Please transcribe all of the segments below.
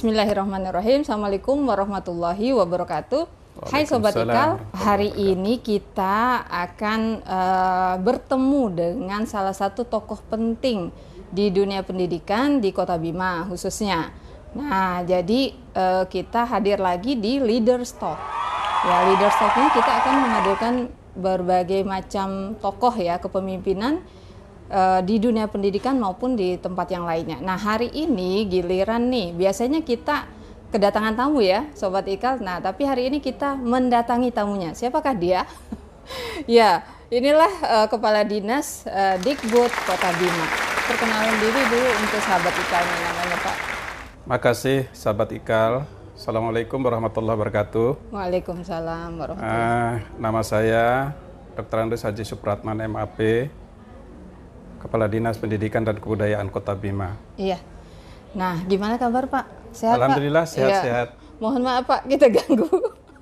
Bismillahirrahmanirrahim. Assalamualaikum warahmatullahi wabarakatuh. Hai Sobat Ikal, hari ini kita akan bertemu dengan salah satu tokoh penting di dunia pendidikan di Kota Bima khususnya. Nah, jadi kita hadir lagi di Leaders Talk. Ya, Leaders Talk ini kita akan menghadirkan berbagai macam tokoh ya kepemimpinan di dunia pendidikan maupun di tempat yang lainnya. Nah, hari ini giliran nih, biasanya kita kedatangan tamu ya Sobat Ikal. Nah, tapi hari ini kita mendatangi tamunya. Siapakah dia? Ya, inilah Kepala Dinas Dikbud Kota Bima. Perkenalan diri dulu untuk sahabat Ikalnya, namanya Pak. Makasih sahabat Ikal. Assalamualaikum warahmatullahi wabarakatuh. Waalaikumsalam warahmatullahi wabarakatuh. Nama saya Dr. Andres Haji Supratman MAP, Kepala Dinas Pendidikan dan Kebudayaan Kota Bima. Iya. Nah, gimana kabar Pak? Sehat Alhamdulillah, Pak? sehat-sehat. Ya. Mohon maaf Pak, kita ganggu.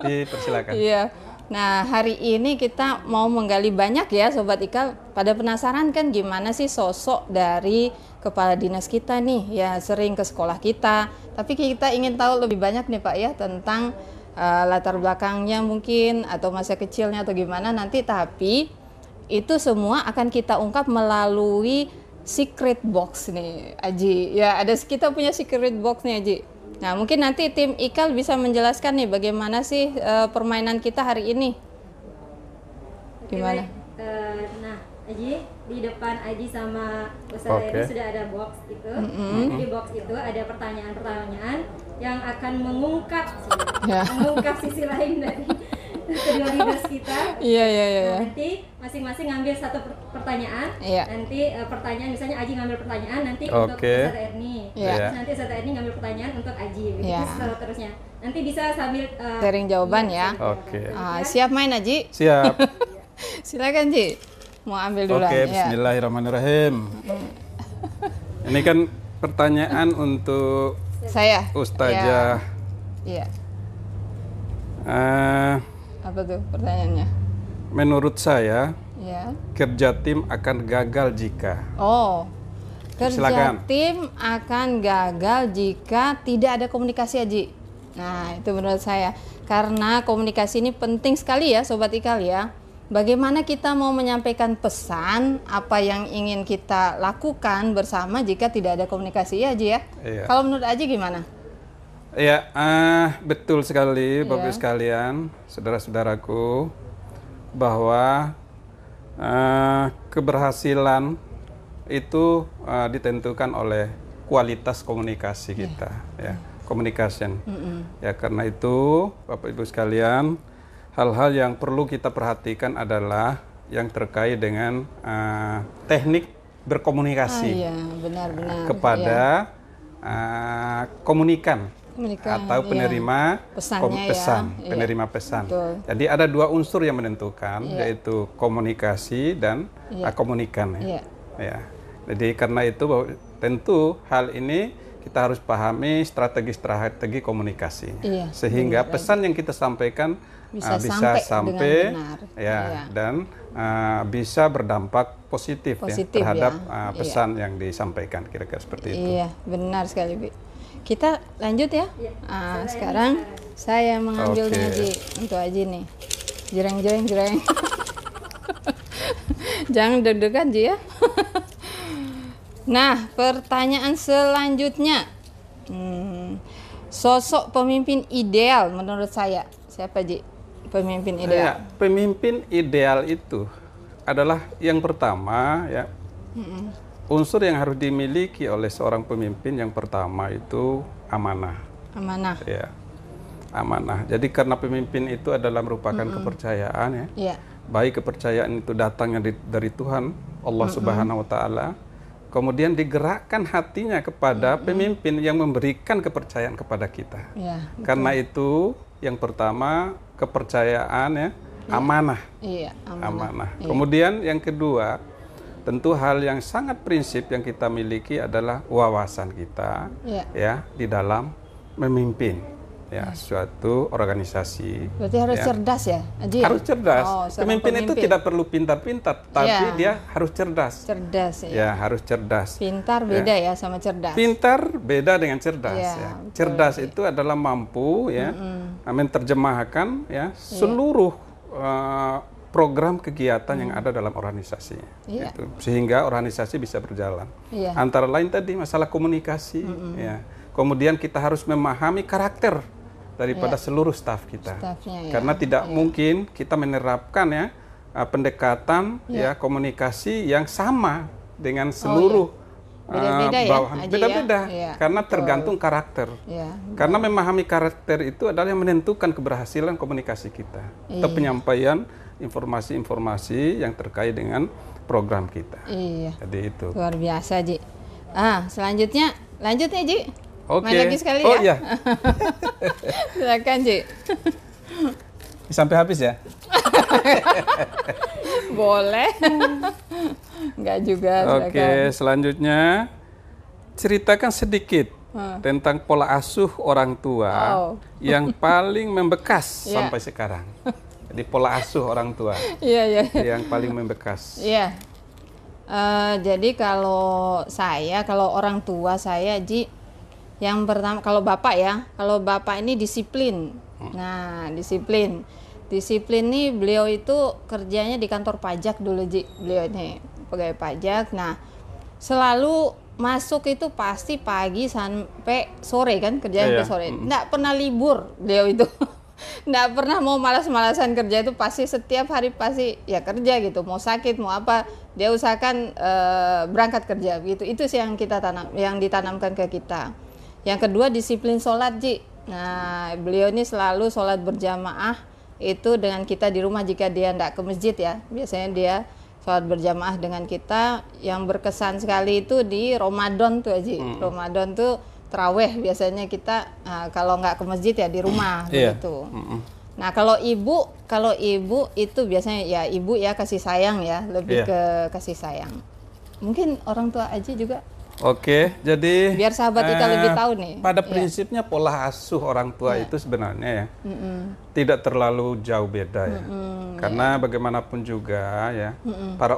Dipersilakan. Iya. Nah, hari ini kita mau menggali banyak ya Sobat Ikal. Pada penasaran kan gimana sih sosok dari Kepala Dinas kita nih? Ya, sering ke sekolah kita. Tapi kita ingin tahu lebih banyak nih Pak ya tentang latar belakangnya mungkin atau masa kecilnya atau gimana nanti. Tapi itu semua akan kita ungkap melalui secret box nih Aji. Ya, kita punya secret box nih Aji. Nah, mungkin nanti tim Ikal bisa menjelaskan nih bagaimana sih permainan kita hari ini. Gimana? Nah, Aji, di depan Aji sama Ustazah ini sudah ada box itu. Di box itu ada pertanyaan-pertanyaan yang akan mengungkap sisi lain dari kedua leaders kita. Iya. Nah, nanti masing-masing ngambil satu pertanyaan. Iya. Nanti pertanyaan, misalnya Aji ngambil pertanyaan nanti untuk Ustazah Erni. Terus nanti Ustazah Erni ngambil pertanyaan untuk Aji. Begitu seterusnya. Nanti bisa sambil sharing jawaban ya. Siap main Aji? Siap. Silakan Ji. Mau ambil dulu. Bismillahirrahmanirrahim. Ini kan pertanyaan untuk saya. Ustazah. Iya. Apa tuh pertanyaannya? Menurut saya, ya, kerja tim akan gagal jika. Kerja tim akan gagal jika tidak ada komunikasi Aji. Nah, itu menurut saya. Karena komunikasi ini penting sekali ya Sobat Ikal ya. Bagaimana kita mau menyampaikan pesan apa yang ingin kita lakukan bersama jika tidak ada komunikasi ya Aji ya? Iya. Kalau menurut Aji gimana? Ya, betul sekali Bapak sekalian, saudara-saudaraku, bahwa keberhasilan itu ditentukan oleh kualitas komunikasi kita, ya, communication. Ya, karena itu Bapak Ibu sekalian, hal-hal yang perlu kita perhatikan adalah yang terkait dengan teknik berkomunikasi benar-benar kepada komunikan atau penerima penerima pesan. Betul. Jadi ada dua unsur yang menentukan, yaitu komunikasi dan komunikan. Ya. Jadi karena itu tentu hal ini kita harus pahami strategi komunikasi, sehingga pesan yang kita sampaikan bisa sampai dan bisa berdampak positif ya, terhadap pesan yang disampaikan, kira-kira seperti itu. Iya, benar sekali Bi. Kita lanjut ya. Sekarang saya mengambil Aji untuk Aji nih. Jereng. Jangan deg-degan Ji ya. Nah, pertanyaan selanjutnya. Sosok pemimpin ideal menurut saya. Siapa Ji? Pemimpin ideal. Pemimpin ideal itu adalah yang pertama ya. Unsur yang harus dimiliki oleh seorang pemimpin yang pertama itu amanah. Amanah. Ya, amanah. Jadi karena pemimpin itu adalah merupakan kepercayaan ya. Baik kepercayaan itu datangnya dari Tuhan Allah Subhanahu Wa Taala, kemudian digerakkan hatinya kepada pemimpin yang memberikan kepercayaan kepada kita. Karena itu yang pertama kepercayaan ya, amanah. Amanah. Kemudian yang kedua, tentu hal yang sangat prinsip yang kita miliki adalah wawasan kita ya di dalam memimpin. ya suatu organisasi. Berarti harus cerdas ya, Haji? Harus cerdas. Pemimpin itu tidak perlu pintar-pintar, tapi dia harus cerdas. Cerdas ya. Ya, harus cerdas. Pintar beda ya sama cerdas. Pintar beda dengan cerdas ya. Cerdas itu adalah mampu ya menerjemahkan ya seluruh program kegiatan yang ada dalam organisasi. Gitu. Sehingga organisasi bisa berjalan. Antara lain tadi masalah komunikasi ya. Kemudian kita harus memahami karakter daripada seluruh staf kita. Karena tidak mungkin kita menerapkan ya pendekatan ya komunikasi yang sama dengan seluruh bawahan. Beda-beda karena tergantung karakter. Karena memahami karakter itu adalah yang menentukan keberhasilan komunikasi kita atau penyampaian informasi-informasi yang terkait dengan program kita. Jadi itu. Luar biasa, Ji. Selanjutnya lanjut ya, Ji. Main lagi sekali ya. Iya. Silakan, Ji. Sampai habis ya? Boleh. Enggak juga. Oke, selanjutnya ceritakan sedikit tentang pola asuh orang tua yang paling membekas sampai sekarang. Jadi pola asuh orang tua yang paling membekas. Iya. Jadi kalau orang tua saya, Ji, yang pertama kalau bapak ini disiplin. Nah, disiplin nih beliau itu kerjanya di kantor pajak dulu, Ji. Beliau ini pegawai pajak. Nah, selalu masuk itu pasti pagi sampai sore kan, kerjanya sampai sore. Nggak pernah libur beliau itu. Nggak pernah mau malas-malasan kerja, itu pasti setiap hari pasti ya kerja gitu. Mau sakit mau apa dia usahakan berangkat kerja gitu. Itu sih yang ditanamkan ke kita. Yang kedua disiplin sholat, Ji. Nah, beliau ini selalu sholat berjamaah itu dengan kita di rumah jika dia tidak ke masjid ya. Biasanya dia sholat berjamaah dengan kita. Yang berkesan sekali itu di Ramadan tuh, Ji. Ramadan tuh taraweh biasanya kita kalau nggak ke masjid ya di rumah begitu. Nah, kalau ibu itu biasanya ya ibu ya kasih sayang ya, lebih ke kasih sayang. Mungkin orang tua Aji juga. Oke, jadi biar sahabat kita lebih tahu nih. Pada prinsipnya pola asuh orang tua itu sebenarnya ya tidak terlalu jauh beda ya. Karena bagaimanapun juga ya para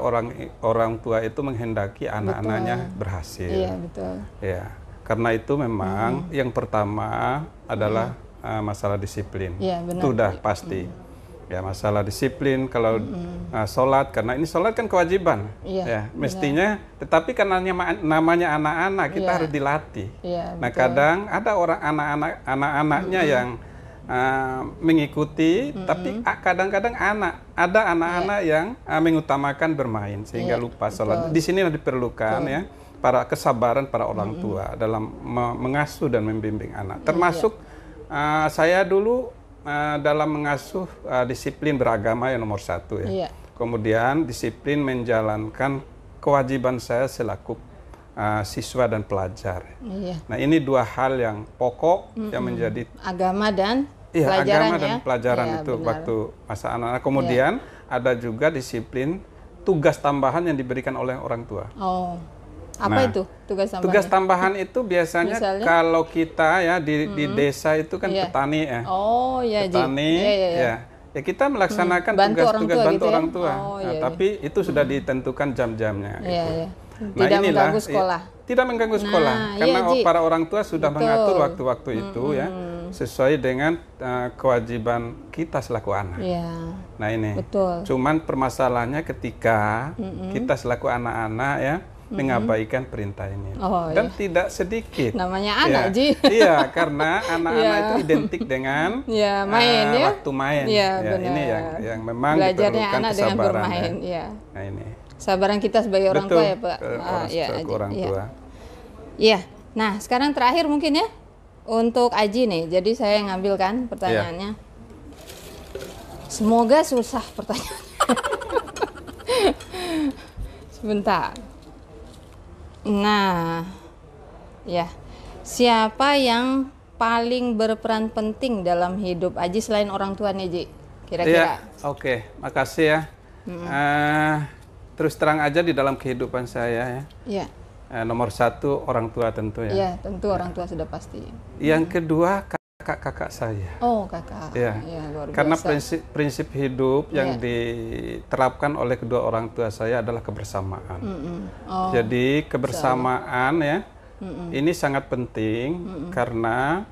orang tua itu menghendaki anak-anaknya berhasil. Iya, betul. Ya, karena itu memang yang pertama adalah masalah disiplin. Iya, benar. Itu udah pasti. Ya, masalah disiplin kalau sholat, karena ini sholat kan kewajiban ya mestinya, tetapi karena namanya anak-anak kita harus dilatih. Nah, kadang ada orang anak-anaknya yang mengikuti, tapi kadang-kadang ada anak-anak yang mengutamakan bermain sehingga lupa sholat. Di sini diperlukan ya kesabaran para orang tua dalam mengasuh dan membimbing anak. Termasuk saya dulu dalam mengasuh disiplin beragama yang nomor 1 ya. Kemudian disiplin menjalankan kewajiban saya selaku siswa dan pelajar. Nah, ini dua hal yang pokok yang menjadi agama dan pelajaran agama dan pelajaran itu waktu masa anak-anak. Kemudian ada juga disiplin tugas tambahan yang diberikan oleh orang tua. Apa itu tugas tambahan? Tugas tambahan itu biasanya kalau kita ya di desa itu kan petani ya. Petani ya kita melaksanakan tugas-tugas bantu orang tua. Tapi itu sudah ditentukan jam-jamnya. Nah, tidak mengganggu sekolah. Tidak mengganggu sekolah karena para orang tua sudah mengatur waktu-waktu itu ya sesuai dengan kewajiban kita selaku anak. Nah, ini. Cuman permasalahannya ketika kita selaku anak-anak ya mengabaikan perintah ini. Dan tidak sedikit. Namanya anak, Ji. Iya, karena anak-anak itu identik dengan main waktu main. Ini yang memang belajarnya diperlukan anak kesabaran. Dengan bermain. Nah, ini. Kesabaran kita sebagai orang tua ya, Pak. Orang tua. Iya. Nah, sekarang terakhir mungkin ya untuk Aji nih. Jadi saya ngambil kan pertanyaannya. Semoga susah pertanyaannya. Sebentar. Nah, ya, siapa yang paling berperan penting dalam hidup Aji selain orang tua nih, Ji? Kira-kira. Oke, makasih ya. Terus terang aja di dalam kehidupan saya ya. Nomor 1 orang tua tentu ya. Iya, tentu orang tua sudah pasti. Yang kedua kakak saya. Oh, kakak. Ya, luar biasa. Karena prinsip hidup yang diterapkan oleh kedua orang tua saya adalah kebersamaan. Jadi kebersamaan ya, ini sangat penting karena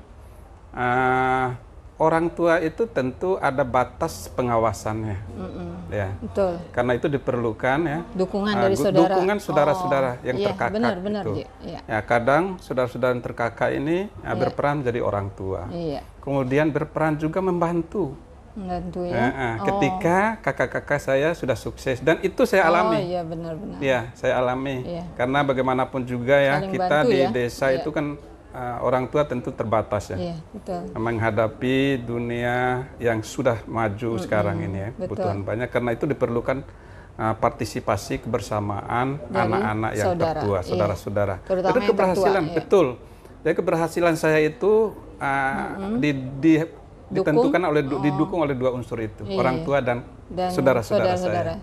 orang tua itu tentu ada batas pengawasannya, ya. Betul. Karena itu diperlukan ya. Dukungan dari saudara. Dukungan saudara-saudara yang terkakak. Benar, itu. Ya, kadang saudara-saudara yang terkakak ini berperan menjadi orang tua. Kemudian berperan juga membantu. Ketika kakak-kakak saya sudah sukses, dan itu saya alami. Iya, benar-benar. Ya, saya alami. Karena bagaimanapun juga ya, saling kita di desa itu kan orang tua tentu terbatas ya, betul. Menghadapi dunia yang sudah maju sekarang ini ya, kebutuhan banyak. Karena itu diperlukan partisipasi kebersamaan anak-anak yang tertua, saudara-saudara. Itu keberhasilan, betul. Jadi keberhasilan saya itu ditentukan didukung oleh dua unsur itu, orang tua dan saudara-saudara saya.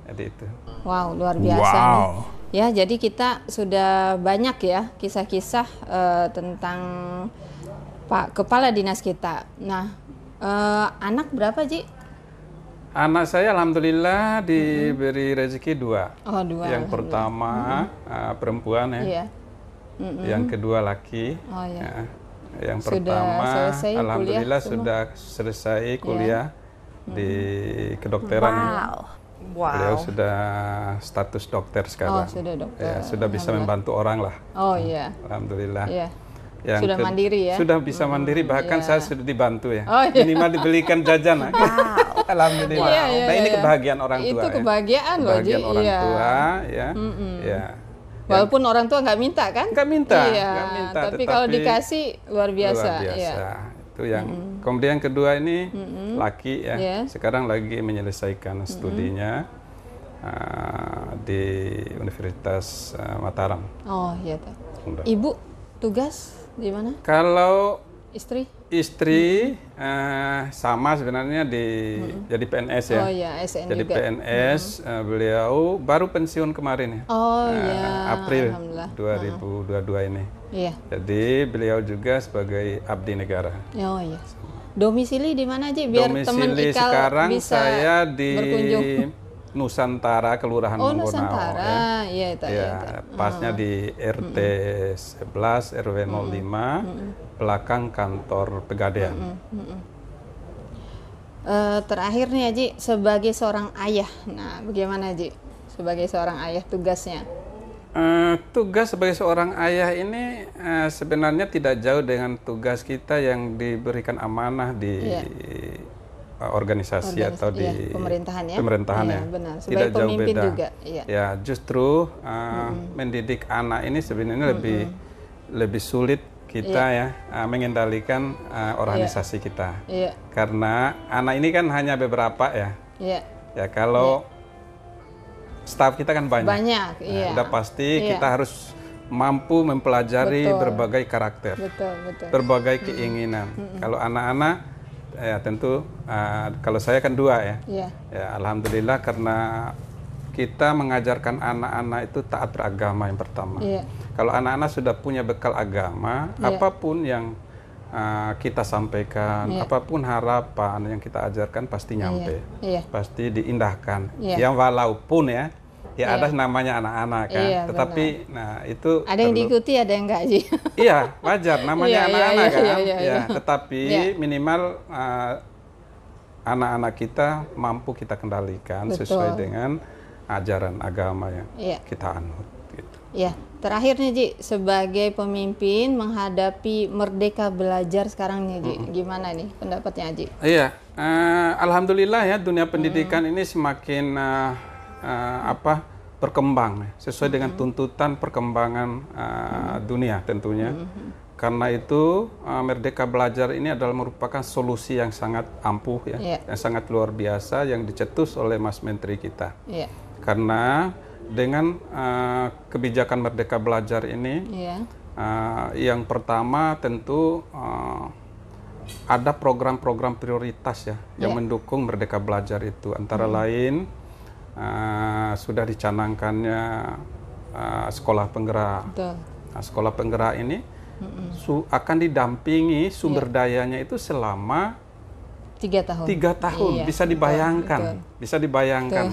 Jadi itu. Wow, luar biasa nih. Ya, jadi kita sudah banyak ya kisah-kisah tentang Pak Kepala Dinas kita. Nah, anak berapa, Ji? Anak saya alhamdulillah diberi rezeki 2. Oh, 2. Yang pertama perempuan ya. Yang kedua laki. Oh, ya. Yang pertama alhamdulillah sudah selesai kuliah di kedokteran. Beliau sudah status dokter sekarang. Sudah dokter. Ya, sudah bisa membantu orang lah. Oh iya. Alhamdulillah. Yang sudah mandiri ya? Sudah bisa mandiri, bahkan saya sudah dibantu ya. Minimal dibelikan jajan. Alhamdulillah. Nah, ini kebahagiaan orang tua. Itu kebahagiaan loh, Ji. Kebahagiaan orang tua ya. Walaupun orang tua nggak minta kan? Nggak minta. Tapi kalau dikasih luar biasa. Luar biasa. Itu yang kemudian kedua ini laki ya, sekarang lagi menyelesaikan studinya di Universitas Mataram. Oh iya. Ibu tugas di mana? Kalau istri sama sebenarnya jadi PNS ya. Oh iya, SN jadi juga. PNS, beliau baru pensiun kemarin ya. Oh iya. April 2022 ini. Iya. Jadi beliau juga sebagai abdi negara. Oh iya. Domisili di mana aja biar teman Ikal sekarang bisa saya di berkunjung. Nusantara, Kelurahan Manggonao. Nusantara, iya itu. Pasnya di RT 11 RW 05, belakang kantor Pegadaian. Terakhir nih Haji, sebagai seorang ayah, nah bagaimana Haji sebagai seorang ayah tugasnya? Tugas sebagai seorang ayah ini sebenarnya tidak jauh dengan tugas kita yang diberikan amanah di organisasi atau di pemerintahan ya. Benar. Tidak jauh beda. Juga, ya justru mendidik anak ini sebenarnya lebih sulit kita mengendalikan organisasi kita. Karena anak ini kan hanya beberapa ya. Ya kalau staf kita kan banyak. Udah pasti kita harus mampu mempelajari berbagai karakter, berbagai keinginan. Kalau anak-anak ya tentu kalau saya kan 2 ya. Ya alhamdulillah karena kita mengajarkan anak-anak itu taat beragama yang pertama. Kalau anak-anak sudah punya bekal agama, apapun yang kita sampaikan, apapun harapan yang kita ajarkan pasti nyampe, pasti diindahkan. Yang walaupun ada namanya anak-anak kan, tetapi nah itu ada yang diikuti, ada yang enggak sih. Iya wajar, namanya anak-anak kan. Tetapi minimal anak-anak kita mampu kita kendalikan sesuai dengan ajaran agama yang kita anut. Gitu. Ya, terakhir nih Ji, sebagai pemimpin menghadapi Merdeka Belajar sekarang nih Ji, gimana nih pendapatnya Ji? Iya, alhamdulillah ya dunia pendidikan ini semakin berkembang sesuai dengan tuntutan perkembangan dunia tentunya. Karena itu Merdeka Belajar ini adalah merupakan solusi yang sangat ampuh yang sangat luar biasa yang dicetus oleh Mas Menteri kita. Karena dengan kebijakan Merdeka Belajar ini, yang pertama tentu ada program-program prioritas yang mendukung Merdeka Belajar itu, antara lain sudah dicanangkannya sekolah penggerak. Nah, sekolah penggerak ini akan didampingi sumber dayanya itu selama 3 tahun. 3 tahun, iya, bisa dibayangkan, betul. bisa dibayangkan.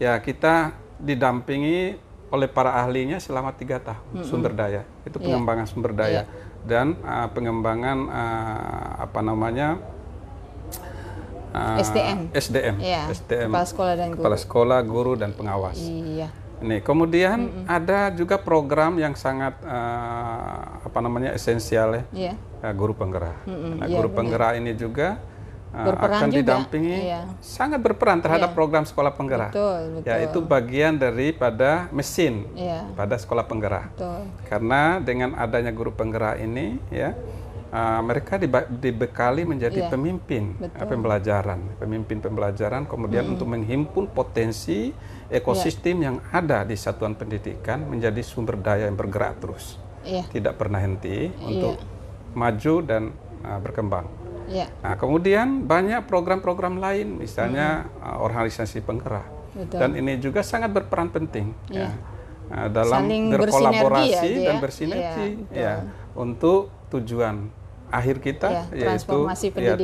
Ya, kita didampingi oleh para ahlinya selama 3 tahun sumber daya. Itu pengembangan sumber daya dan pengembangan apa namanya? SDM, kepala sekolah dan guru. Kepala sekolah, guru dan pengawas. Iya. Nih, kemudian ada juga program yang sangat apa namanya esensial ya, guru penggerak. Nah, guru penggerak ini juga akan didampingi, sangat berperan terhadap program sekolah penggerak. Betul. Ya, itu bagian daripada mesin pada sekolah penggerak. Betul. Karena dengan adanya guru penggerak ini, ya, mereka dibekali menjadi pemimpin pembelajaran, kemudian untuk menghimpun potensi ekosistem yang ada di satuan pendidikan menjadi sumber daya yang bergerak terus, tidak pernah henti untuk maju dan berkembang. Nah, kemudian banyak program-program lain, misalnya organisasi penggerak, dan ini juga sangat berperan penting dalam saling berkolaborasi dan bersinergi untuk tujuan akhir kita, yaitu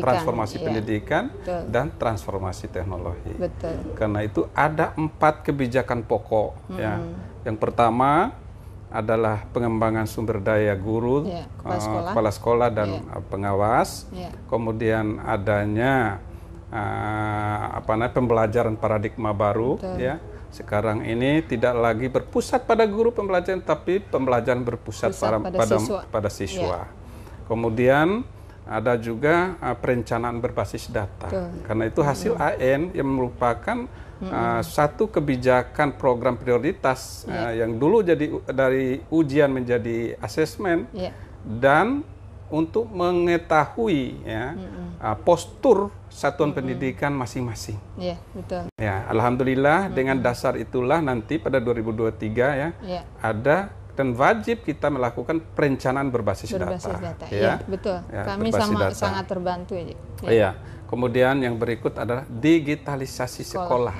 transformasi pendidikan dan transformasi teknologi. Betul. Karena itu ada 4 kebijakan pokok. Yang pertama adalah pengembangan sumber daya guru, kepala sekolah dan pengawas. Kemudian adanya pembelajaran paradigma baru. Sekarang ini tidak lagi berpusat pada guru pembelajaran, tapi pembelajaran berpusat pada siswa. Kemudian ada juga perencanaan berbasis data. Karena itu hasil AN yang merupakan satu kebijakan program prioritas yang dulu jadi dari ujian menjadi asesmen dan untuk mengetahui postur satuan pendidikan masing-masing. Betul. Ya, alhamdulillah dengan dasar itulah nanti pada 2023 ada dan wajib kita melakukan perencanaan berbasis data. Iya, betul. Kami sangat terbantu ya. Iya. Kemudian yang berikut adalah digitalisasi sekolah.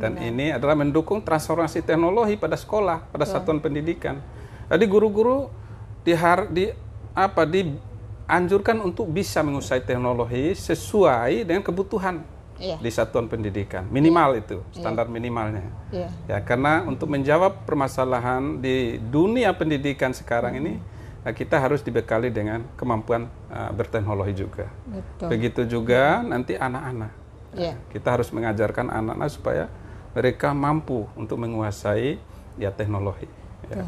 Dan ini adalah mendukung transformasi teknologi pada sekolah, pada satuan pendidikan. Jadi guru-guru dianjurkan untuk bisa menguasai teknologi sesuai dengan kebutuhan di satuan pendidikan, minimal itu standar minimalnya. Ya, karena untuk menjawab permasalahan di dunia pendidikan sekarang ini, kita harus dibekali dengan kemampuan berteknologi juga. Begitu juga nanti anak-anak. Kita harus mengajarkan anak-anak supaya mereka mampu untuk menguasai teknologi.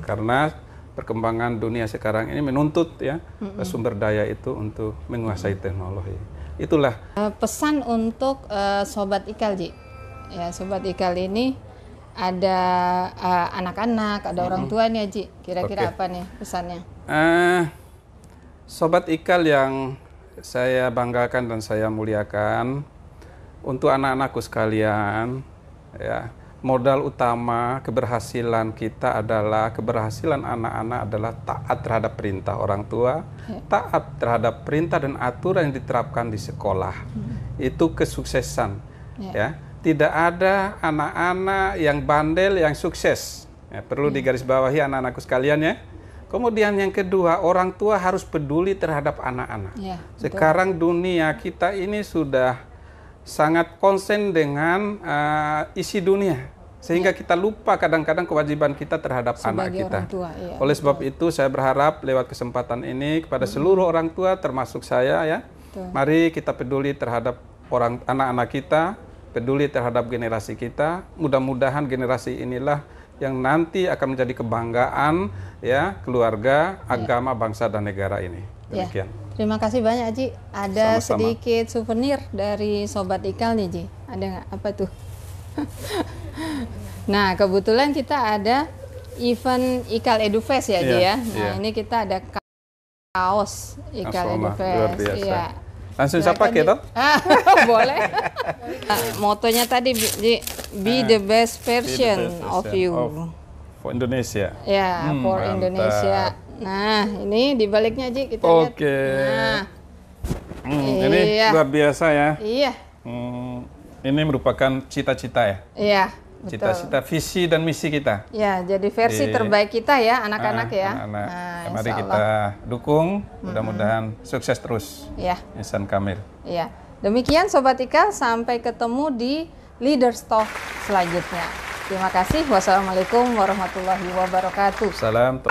Karena perkembangan dunia sekarang ini menuntut sumber daya itu untuk menguasai teknologi. Itulah pesan untuk Sobat Ikal, Ji. Ya, Sobat Ikal ini ada anak-anak, ada orang tua nih, Ji. Kira-kira apa nih pesannya? Sobat Ikal yang saya banggakan dan saya muliakan, untuk anak-anakku sekalian, ya, modal utama keberhasilan kita adalah, keberhasilan anak-anak adalah taat terhadap perintah orang tua, taat terhadap perintah dan aturan yang diterapkan di sekolah. Itu kesuksesan. Ya. Tidak ada anak-anak yang bandel yang sukses. Perlu digarisbawahi anak-anakku sekalian ya. Kemudian yang kedua, orang tua harus peduli terhadap anak-anak. Sekarang dunia kita ini sudah sangat konsen dengan isi dunia. Sehingga kita lupa kadang-kadang kewajiban kita terhadap anak kita. Oleh sebab itu saya berharap lewat kesempatan ini kepada seluruh orang tua termasuk saya ya. Mari kita peduli terhadap anak-anak kita, peduli terhadap generasi kita. Mudah-mudahan generasi inilah yang nanti akan menjadi kebanggaan ya keluarga, agama, bangsa dan negara ini. Demikian. Terima kasih banyak, Ji. Ada sedikit souvenir dari Sobat Ikal nih, Ji. Ada nggak? Apa tuh? Nah, kebetulan kita ada event Ikal EduFest ya, Ji ya. Nah, ini kita ada kaos Ikal EduFest. Iya. Langsung saya pakai toh? Boleh. Motonya tadi, Ji, be the best version of you. For Indonesia. Ya, for Indonesia. Nah, ini di baliknya, Ji, kita lihat. Nah. Ini luar biasa ya. Iya. Ini merupakan cita-cita ya? Iya. cita-cita, visi dan misi kita. Ya, jadi versi terbaik kita ya anak-anak ya. Anak-anak. Mari kita dukung, mudah-mudahan sukses terus. Ya. Ihsan Kamil. Ya. Demikian Sobat IKA, sampai ketemu di Leaders Talk selanjutnya. Terima kasih. Wassalamualaikum warahmatullahi wabarakatuh. Salam.